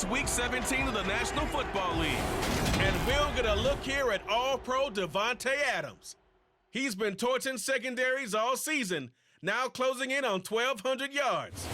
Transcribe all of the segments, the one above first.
It's Week 17 of the National Football League. And we'll get a look here at All-Pro Davante Adams. He's been torching secondaries all season, now closing in on 1,200 yards.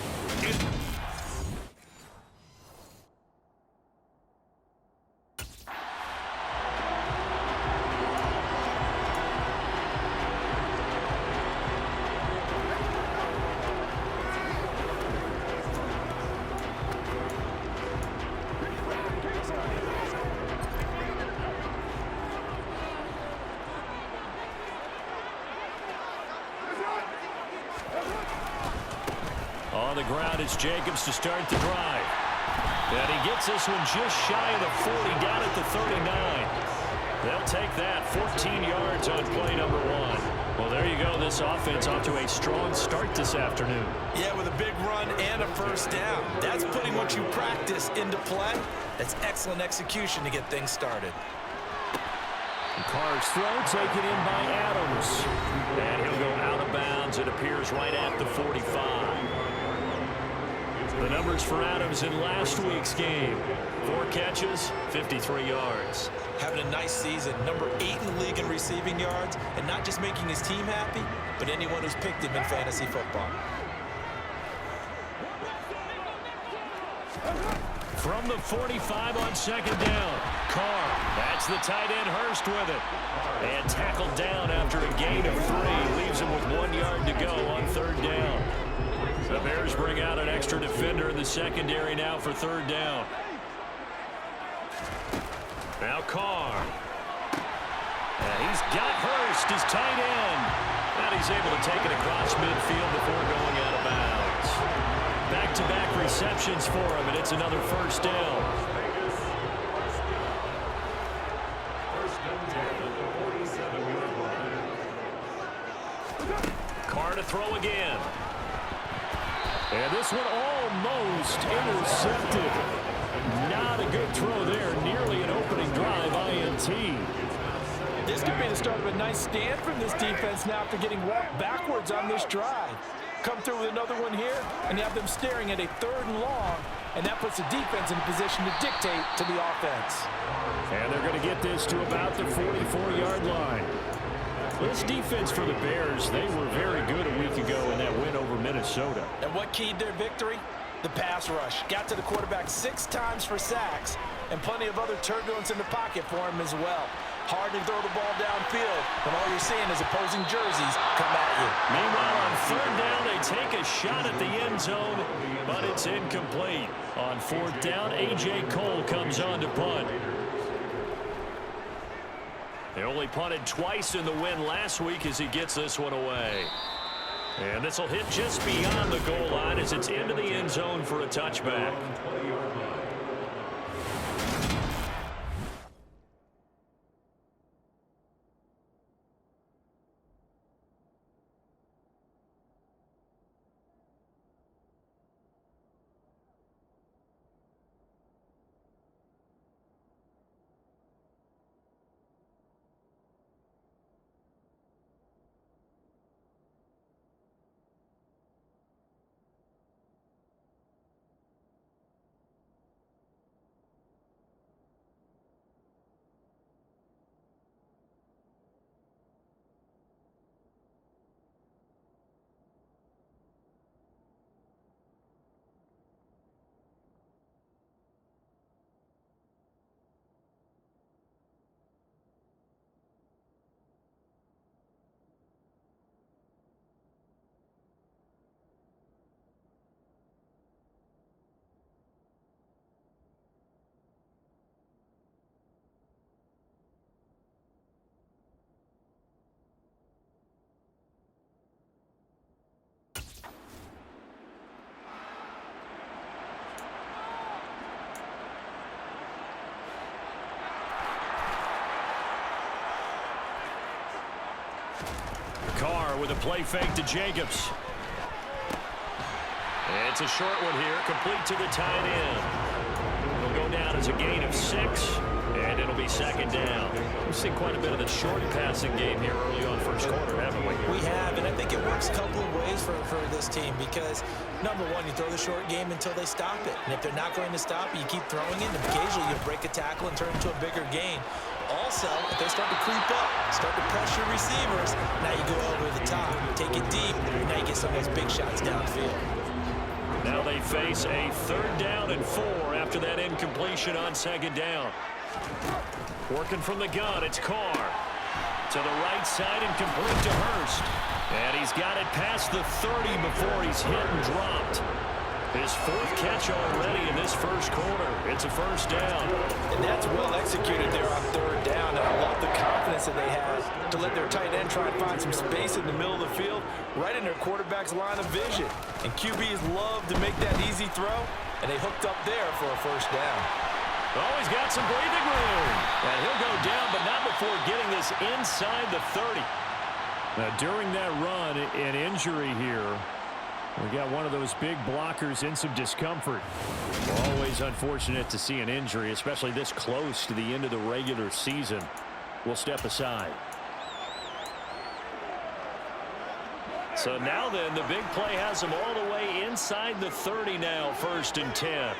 On the ground, it's Jacobs to start the drive. And he gets this one just shy of the 40, down at the 39. They'll take that, 14 yards on play number 1. Well, there you go. This offense off to a strong start this afternoon. Yeah, with a big run and a first down. That's putting what you practice into play. That's excellent execution to get things started. Carr's throw taken in by Adams. And he'll go out of bounds. It appears right at the 45. The numbers for Adams in last week's game. 4 catches, 53 yards. Having a nice season. Number 8 in the league in receiving yards. And not just making his team happy, but anyone who's picked him in fantasy football. From the 45 on second down. Carr, that's the tight end Hurst with it. And tackled down after a gain of 3. Leaves him with 1 yard to go on third down. The Bears bring out an extra defender in the secondary now for third down. Now Carr. And he's got Hurst, his tight end. And he's able to take it across midfield before going out of bounds. Back-to-back receptions for him, and it's another first down. Carr to throw again. And this one almost intercepted. Not a good throw there. Nearly an opening drive INT. This could be the start of a nice stand from this defense now after getting walked backwards on this drive. Come through with another one here, and you have them staring at a 3rd and long, and that puts the defense in a position to dictate to the offense. And they're going to get this to about the 44-yard line. This defense for the Bears, they were very good a week ago in that win over Minnesota. And what keyed their victory? The pass rush. Got to the quarterback 6 times for sacks, and plenty of other turbulence in the pocket for him as well. Hard to throw the ball downfield when all you're seeing is opposing jerseys come at you. Meanwhile, on third down, they take a shot at the end zone, but it's incomplete. On fourth down, A.J. Cole comes on to punt. They only punted twice in the win last week as he gets this one away. And this will hit just beyond the goal line as it's into the end zone for a touchback. Carr with a play fake to Jacobs. It's a short one here, complete to the tight end. It'll go down as a gain of 6, and it'll be second down. We've seen quite a bit of the short passing game here early on first quarter, haven't we? We have, and I think it works a couple of ways for for this team because, number one, you throw the short game until they stop it. And if they're not going to stop it, you keep throwing it, and occasionally you'll break a tackle and turn it into a bigger gain. Also, if they start to creep up, start to pressure receivers, now you go over the top, take it deep, and now you get some of those big shots downfield. Now they face a 3rd down and 4 after that incompletion on 2nd down. Working from the gun, it's Carr. To the right side and complete to Hurst. And he's got it past the 30 before he's hit and dropped. His 4th catch already in this first quarter. It's a 1st down. And that's well executed there on 3rd down. And I love the confidence that they have to let their tight end try and find some space in the middle of the field, right in their quarterback's line of vision. And QBs love to make that easy throw, and they hooked up there for a 1st down. Oh, he's got some breathing room. And he'll go down, but not before getting this inside the 30. Now, during that run, an injury here. We got one of those big blockers in some discomfort. Always unfortunate to see an injury, especially this close to the end of the regular season. We'll step aside. So now then, the big play has them all the way inside the 30 now, 1st and 10.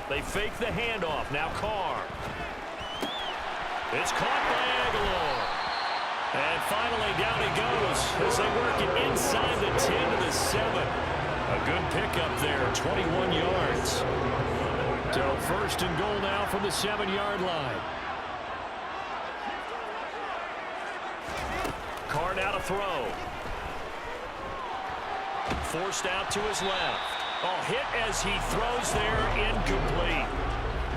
They fake the handoff. Now Carr. It's caught by Aguilar. And finally down he goes as they work it inside the 10 to the 7. A good pickup there, 21 yards. So 1st and goal now from the 7-yard line. Carr now to throw. Forced out to his left. Oh, hit as he throws there, incomplete.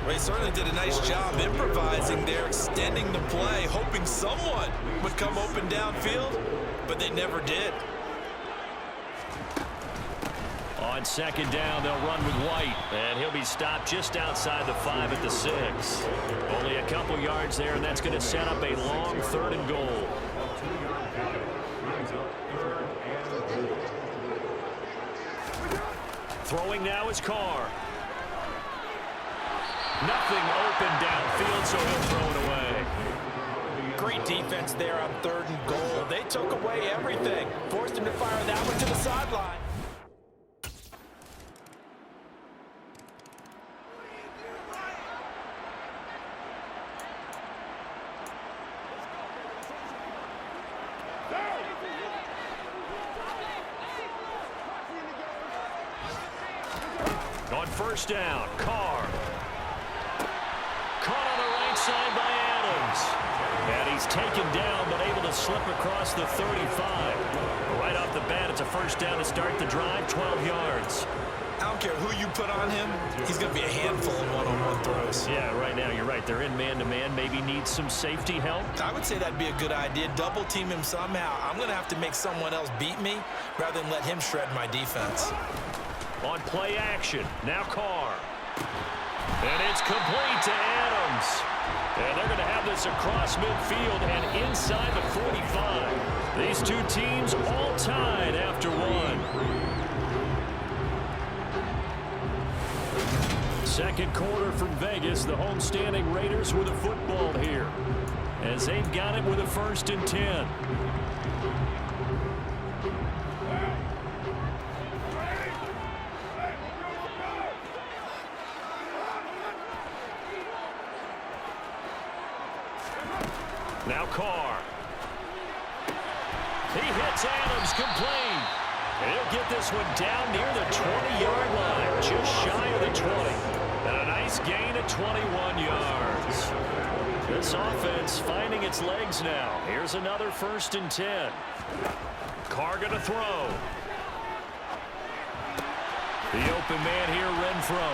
Well, he certainly did a nice job improvising there, extending the play, hoping someone would come open downfield, but they never did. On 2nd down, they'll run with White, and he'll be stopped just outside the 5 at the 6. Only a couple yards there, and that's going to set up a long 3rd and goal. Throwing now is Carr. Nothing open downfield, so he'll throw it away. Great defense there on 3rd and goal. They took away everything. Forced him to fire that one to the sideline. On 1st down, Carr. Caught on the right side by Adams. And he's taken down, but able to slip across the 35. Right off the bat, it's a 1st down to start the drive, 12 yards. I don't care who you put on him, he's going to be a handful in one-on-one throws. Yeah, right now, you're right. They're in man-to-man. Maybe needs some safety help. I would say that'd be a good idea. Double team him somehow. I'm going to have to make someone else beat me rather than let him shred my defense. On play action, now Carr. And it's complete to Adams. And they're going to have this across midfield and inside the 45. These two teams all tied after one. 2nd quarter from Vegas. The homestanding Raiders with a football here, as they've got it with a 1st and 10. Now Carr. He hits Adams complete. He'll get this one down near the 20-yard line, just shy of the 20. And a nice gain of 21 yards. This offense finding its legs now. Here's another 1st and 10. Carr going to throw. The open man here, Renfro.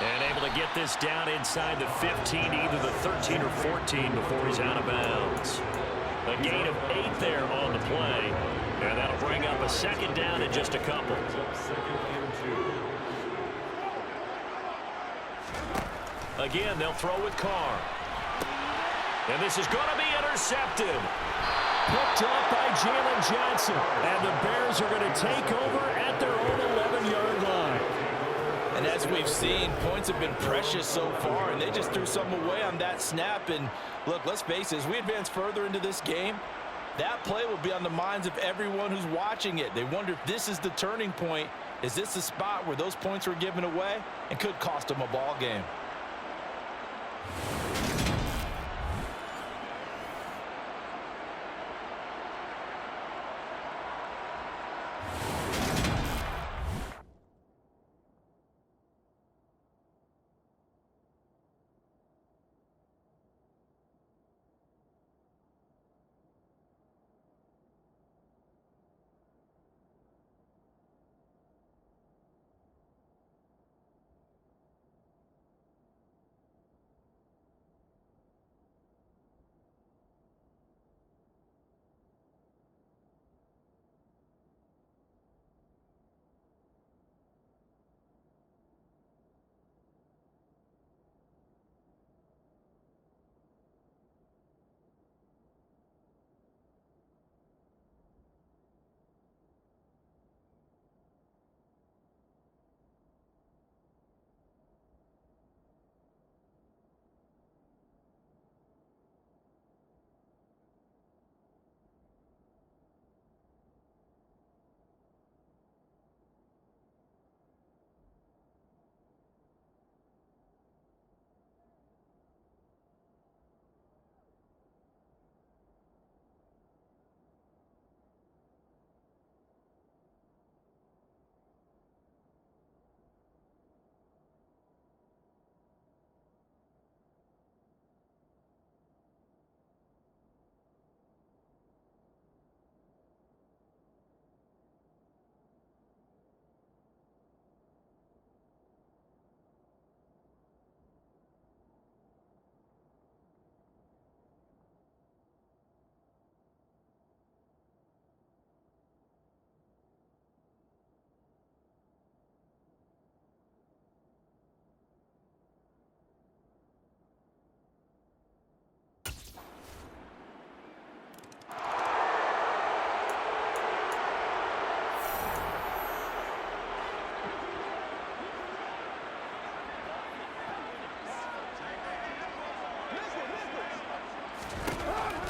And able to get this down inside the 15, either the 13 or 14 before he's out of bounds. A gain of 8 there on the play. And that'll bring up a 2nd down in just a couple. Again, they'll throw with Carr. And this is going to be intercepted. Picked up by Jalen Johnson. And the Bears are going to take over at their own 11-yard line. And as we've seen, points have been precious so far, and they just threw some away on that snap. And look, let's face it, as we advance further into this game, that play will be on the minds of everyone who's watching it. They wonder if this is the turning point. Is this the spot where those points were given away and could cost them a ball game?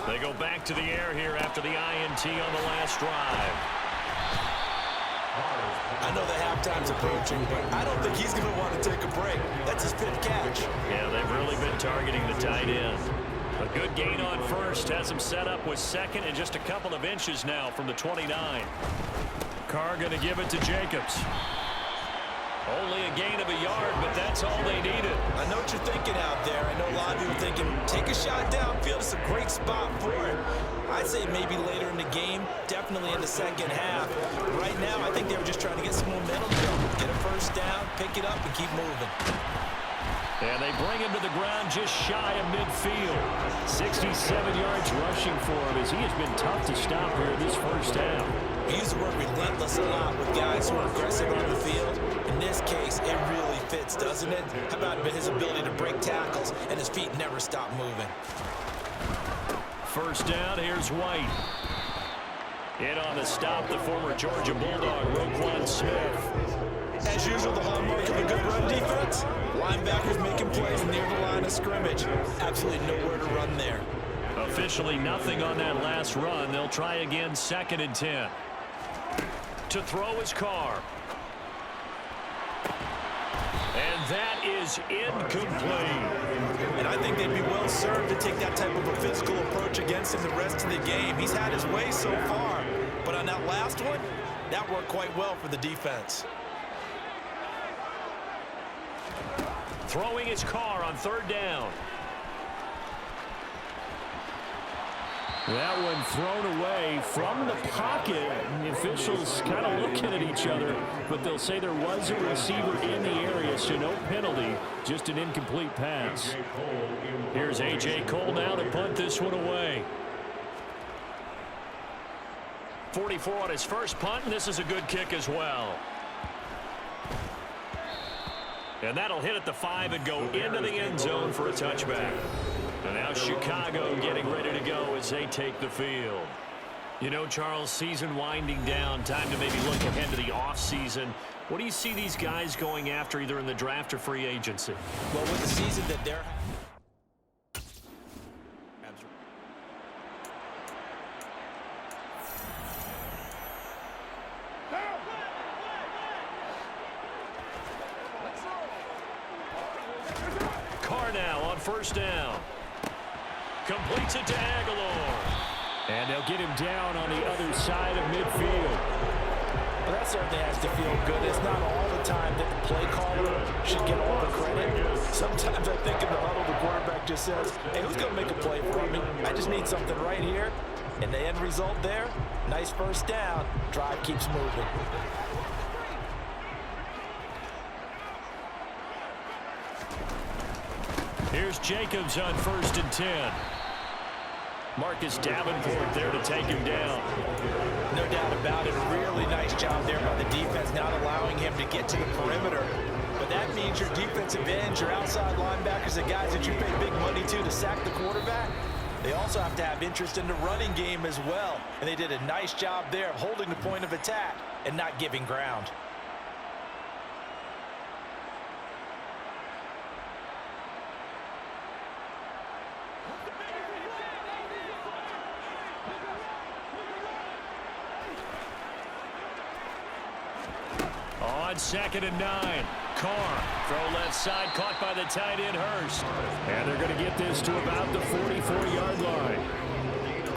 They go back to the air here after the INT on the last drive. I know the halftime's approaching, but I don't think he's going to want to take a break. That's his fifth catch. Yeah, they've really been targeting the tight end. A good gain on first has him set up with second and just a couple of inches now from the 29. Carr going to give it to Jacobs. Only a gain of a yard, but that's all they needed. I know what you're thinking out there. I know a lot of you are thinking, take a shot downfield. It's a great spot for it. I'd say maybe later in the game, definitely in the second half. Right now, I think they were just trying to get some momentum going. Get a first down, pick it up, and keep moving. And they bring him to the ground just shy of midfield. 67 yards rushing for him as he has been tough to stop here this first half. We use the word relentless a lot with guys who are aggressive on the field. In this case, it really fits, doesn't it? How about his ability to break tackles and his feet never stop moving? First down, here's White. In on the stop, the former Georgia Bulldog, Roquan Smith. As usual, the hallmark of a good run defense, linebackers making plays near the line of scrimmage. Absolutely nowhere to run there. Officially nothing on that last run. They'll try again, 2nd and 10. To throw his Carr. And that is incomplete. And I think they'd be well served to take that type of a physical approach against him the rest of the game. He's had his way so far, but on that last one, that worked quite well for the defense. Throwing his Carr on 3rd down. That one thrown away from the pocket. And the officials kind of looking at each other, but they'll say there was a receiver in the area, so no penalty, just an incomplete pass. Here's A.J. Cole now to punt this one away. 44 on his first punt, and this is a good kick as well. And that'll hit at the 5 and go into the end zone for a touchback. And now Chicago getting ready to go as they take the field. You know, Charles, season winding down, time to maybe look ahead to the offseason. What do you see these guys going after either in the draft or free agency? Well, with the season that they're Carr now on first down. Completes it to Aguilar. And they'll get him down on the other side of midfield. Well, that certainly has to feel good. It's not all the time that the play caller should get all the credit. Sometimes I think in the huddle, the quarterback just says, hey, who's going to make a play for me? I just need something right here. And the end result there, nice first down. Drive keeps moving. Here's Jacobs on 1st and 10. Marcus Davenport there to take him down. no doubt about it. A really nice job there by the defense, not allowing him to get to the perimeter. But that means your defensive ends, your outside linebackers, the guys that you pay big money to sack the quarterback, they also have to have interest in the running game as well. And they did a nice job there of holding the point of attack and not giving ground. On 2nd and 9. Carr, throw left side, caught by the tight end Hurst. And they're going to get this to about the 44-yard line.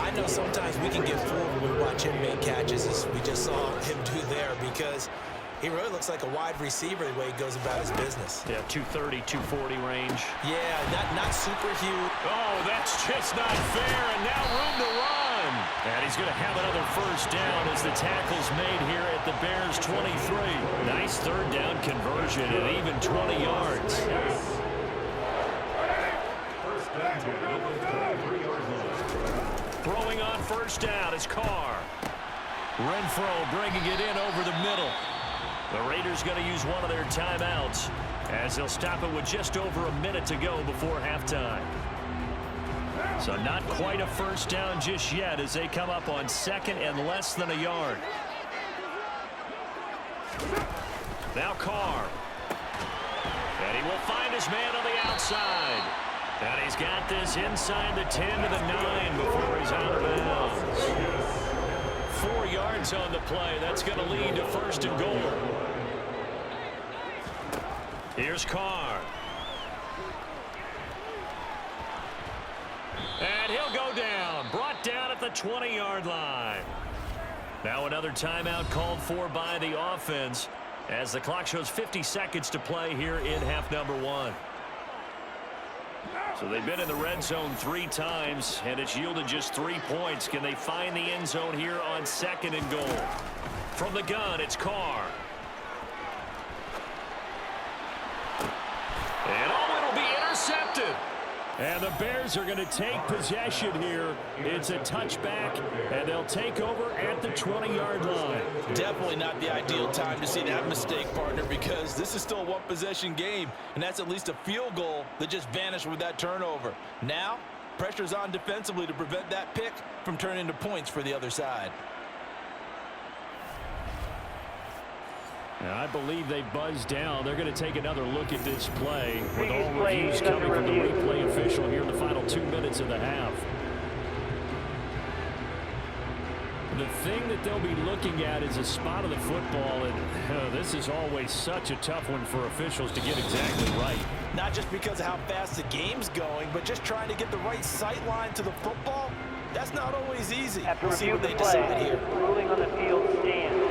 I know sometimes we can get fooled when we watch him make catches, as we just saw him do there, because he really looks like a wide receiver the way he goes about his business. Yeah, 230, 240 range. Yeah, not super huge. Oh, that's just not fair, and now room to run. And he's going to have another first down as the tackle's made here at the Bears' 23. Nice third down conversion and even 20 yards. Throwing on first down is Carr. Renfro bringing it in over the middle. The Raiders going to use one of their timeouts as they'll stop it with just over a minute to go before halftime. So not quite a first down just yet as they come up on 2nd and less than a yard. Now Carr. And he will find his man on the outside. And he's got this inside the 10 to the 9 before he's out of bounds. 4 yards on the play. That's going to lead to 1st and goal. Here's Carr. And he'll go down. Brought down at the 20-yard line. Now another timeout called for by the offense as the clock shows 50 seconds to play here in half number 1. So they've been in the red zone 3 times, and it's yielded just 3 points. Can they find the end zone here on 2nd and goal? From the gun, it's Carr. And it'll be intercepted. And the Bears are going to take possession here. It's a touchback, and they'll take over at the 20-yard line. Definitely not the ideal time to see that mistake, partner, because this is still a one-possession game, and that's at least a field goal that just vanished with that turnover. Now, pressure's on defensively to prevent that pick from turning into points for the other side. I believe they buzzed down. They're going to take another look at this play with all reviews coming from the replay official here in the final 2 minutes of the half. The thing that they'll be looking at is a spot of the football, and this is always such a tough one for officials to get exactly right. Not just because of how fast the game's going, but just trying to get the right sight line to the football. That's not always easy. After We'll see what they the decide play, here. ruling on the field stands.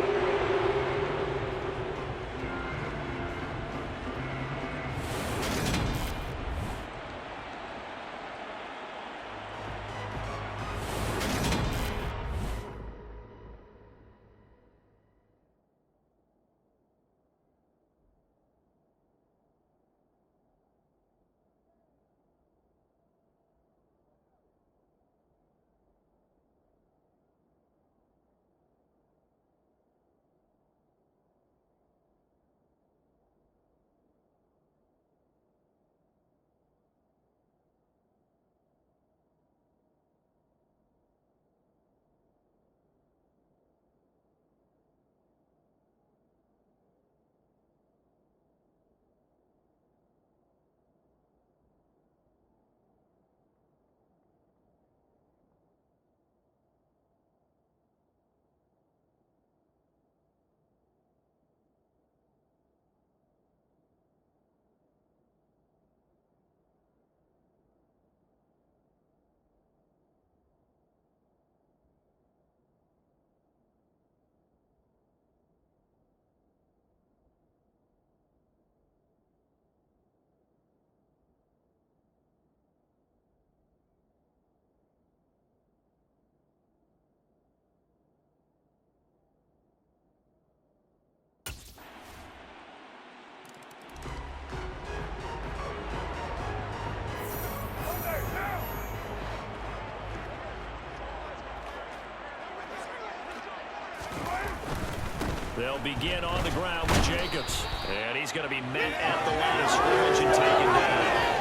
They'll begin on the ground with Jacobs. And he's going to be met at the line of scrimmage and taken down.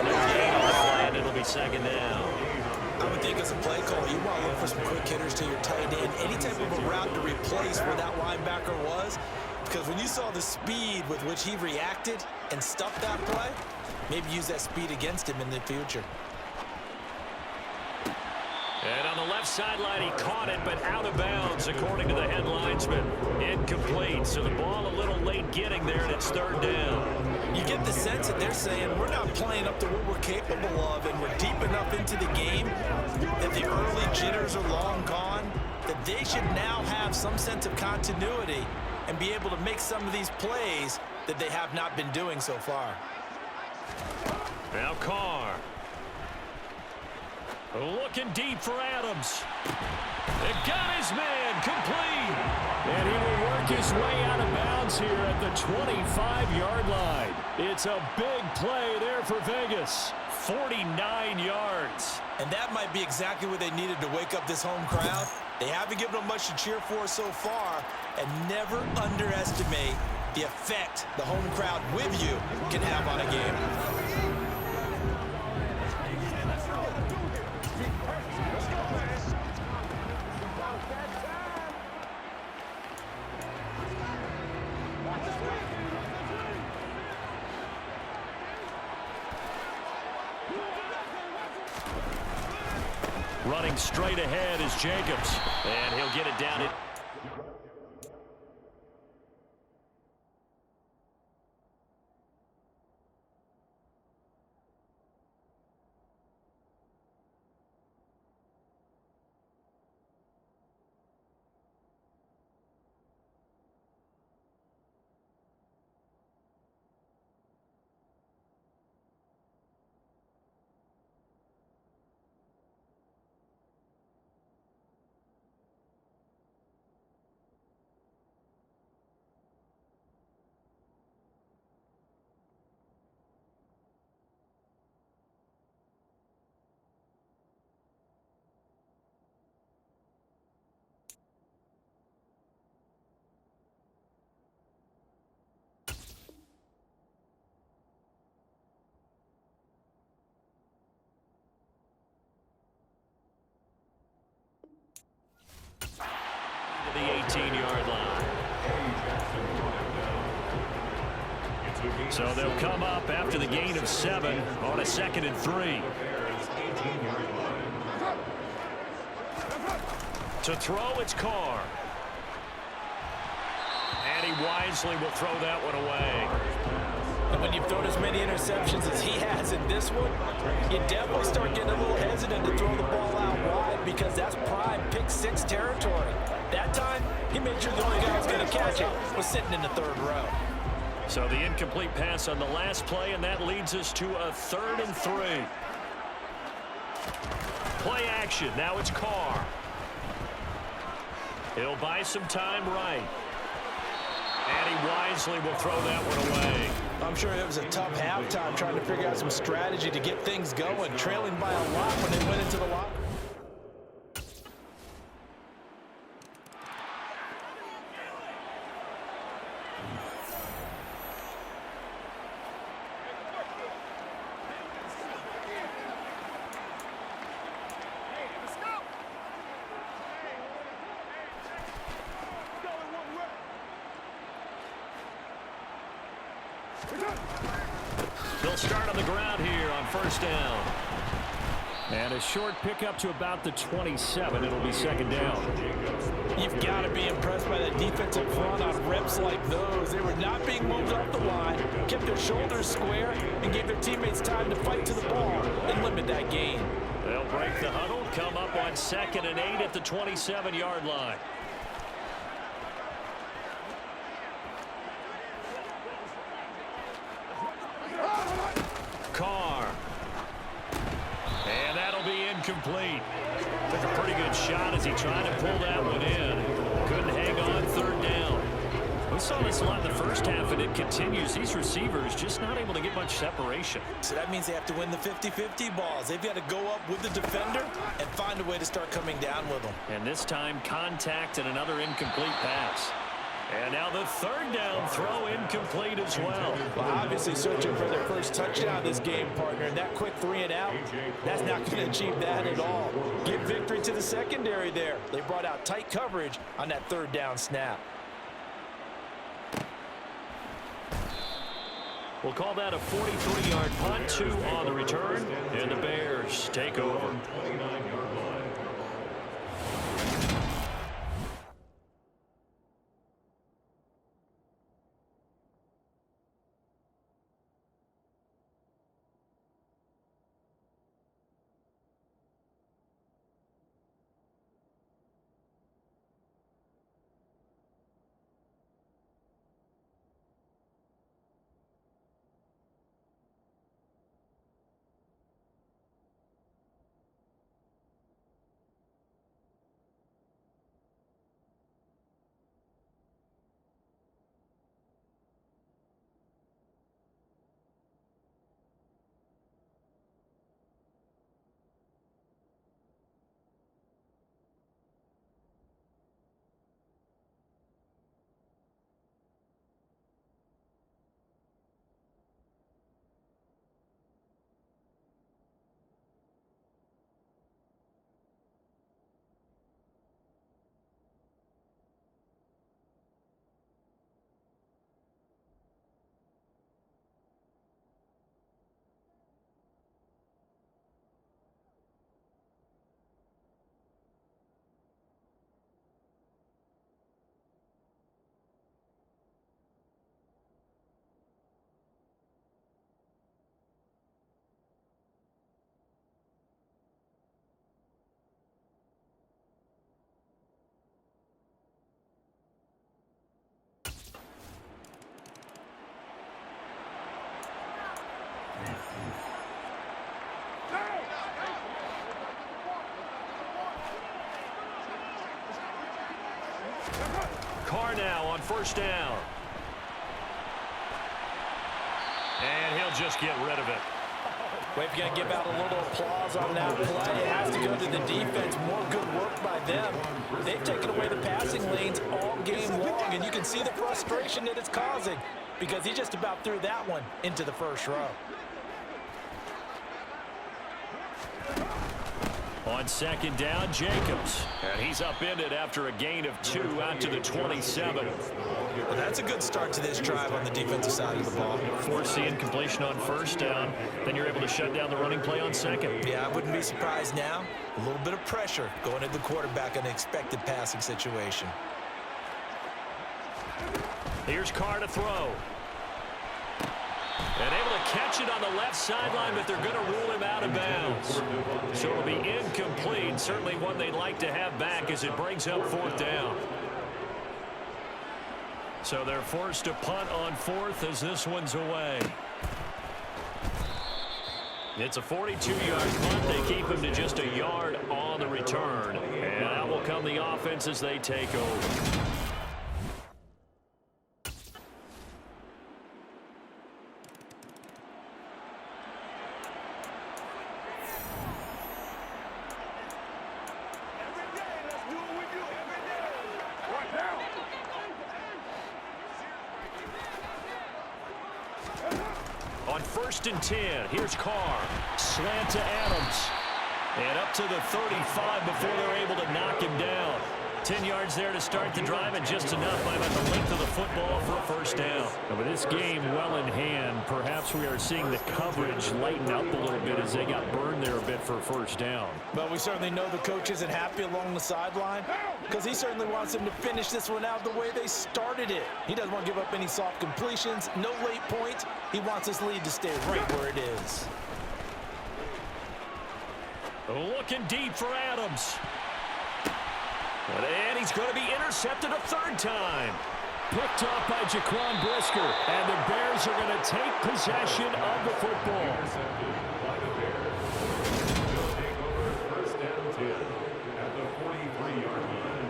No gain on the play, and it'll be second down. I would think as a play call, you want to look for some quick hitters to your tight end. Any type of a route to replace where that linebacker was. Because when you saw the speed with which he reacted and stuffed that play, maybe use that speed against him in the future. And on the left sideline, he caught it, but out of bounds, according to the head linesman. Incomplete, so the ball a little late getting there, and it's third down. You get the sense that they're saying we're not playing up to what we're capable of, and we're deep enough into the game that the early jitters are long gone, that they should now have some sense of continuity and be able to make some of these plays that they have not been doing so far. Now Carr. Looking deep for Adams. It got his man complete. And he will work his way out of bounds here at the 25-yard line. It's a big play there for Vegas. 49 yards. And that might be exactly what they needed to wake up this home crowd. They haven't given them much to cheer for so far, and never underestimate the effect the home crowd with you can have on a game. Running straight ahead is Jacobs, and he'll get it down it. The 18-yard line. So they'll come up after the gain of 7 on a 2nd and 3. To throw, it's Carr. And he wisely will throw that one away. And when you've thrown as many interceptions as he has in this one, you definitely start getting a little hesitant to throw the ball out wide because that's prime pick 6 territory. That time, he made sure the only guy who was going to catch it was sitting in the third row. So the incomplete pass on the last play, and that leads us to a 3rd and 3. Play action. Now it's Carr. He'll buy some time right. And he wisely will throw that one away. I'm sure it was a tough halftime trying to figure out some strategy to get things going, trailing by a lot when they went into the locker. They'll start on the ground here on 1st down. And a short pickup to about the 27. It'll be 2nd down. You've got to be impressed by the defensive front on reps like those. They were not being moved off the line, kept their shoulders square, and gave their teammates time to fight to the ball and limit that gain. They'll break the huddle, come up on 2nd and 8 at the 27-yard line. Carr. And that'll be incomplete. Took a pretty good shot as he tried to pull that one in. Couldn't hang on 3rd down. saw this a lot in the first half, and it continues. These receivers just not able to get much separation. So that means they have to win the 50-50 balls. They've got to go up with the defender and find a way to start coming down with them. And this time, contact and another incomplete pass. And now the third down throw incomplete as well. Well, obviously searching for their first touchdown this game, partner. And that quick 3 and out, that's not going to achieve that at all. Give victory to the secondary there. They brought out tight coverage on that third down snap. We'll call that a 43-yard punt, 2 on the return, and the Bears take over. Carr now on first down. And he'll just get rid of it. We're going to give out a little applause on that play. It has to go to the defense. More good work by them. They've taken away the passing lanes all game long, and you can see the frustration that it's causing because he just about threw that one into the first row. On second down, Jacobs. And he's upended after a gain of 2 out to the 27. Well, that's a good start to this drive on the defensive side of the ball. Force the incompletion on first down. Then you're able to shut down the running play on second. Yeah, I wouldn't be surprised now. A little bit of pressure going at the quarterback in an expected passing situation. Here's Carr to throw. And able to catch it on the left sideline, but they're going to rule him out of bounds. So it'll be incomplete. Certainly one they'd like to have back as it brings up fourth down. So they're forced to punt on fourth as this one's away. It's a 42-yard punt. They keep him to just a yard on the return. And out will come the offense as they take over. On 1st and 10, here's Carr. Slant to Adams. And up to the 35 before they're able to knock him down. 10 yards there to start the drive, and just enough by about the length of the football for a first down. And with this game well in hand, perhaps we are seeing the coverage lighten up a little bit as they got burned there a bit for a first down. But we certainly know the coach isn't happy along the sideline because he certainly wants them to finish this one out the way they started it. He doesn't want to give up any soft completions, no late points. He wants this lead to stay right where it is. Looking deep for Adams. And he's going to be intercepted a third time. Picked off by Jaquan Brisker. And the Bears are going to take possession of the football. First down 10 at the 43-yard line.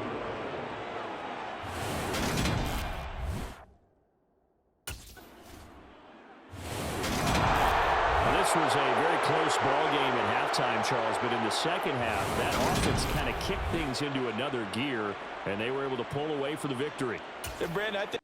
halftime, Charles, but in the second half, that offense kind of kicked things into another gear, and they were able to pull away for the victory. And Brandon, I think